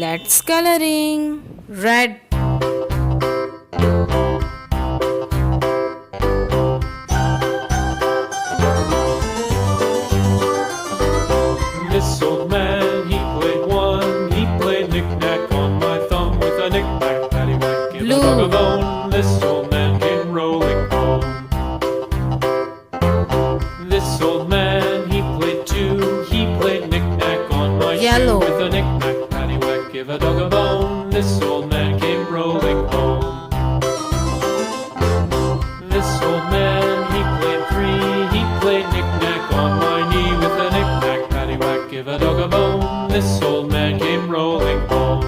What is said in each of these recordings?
Let's coloring. Red. This old man, he played one. He played knick-knack on my thumb with a knick-knack, paddywhack, give a dog a bone. This old man came rolling home. This old man, he played two. He played knick-knack on my Yellow. shoe with a knick-knack, paddywhack, give a dog a bone. This old man came rolling home. This old man, he played three. He played knick-knack on my knee with a knick-knack, paddywhack, give a dog a bone. This old man came rolling home.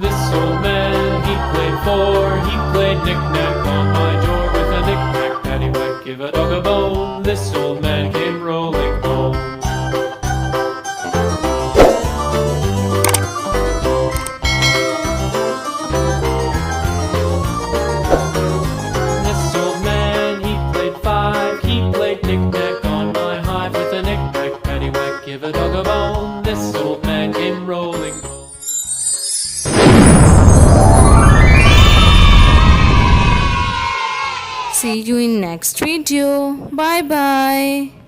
This old man, he played four. He played knick-knack on my door with a knick-knack, paddywhack, give a dog a bone. This old man came rolling home. This old man, he played five. He played knick-knack on my hive with a knick-knack, paddywhack, give a dog a bone. This old man came rolling home. See you in next video. Bye bye.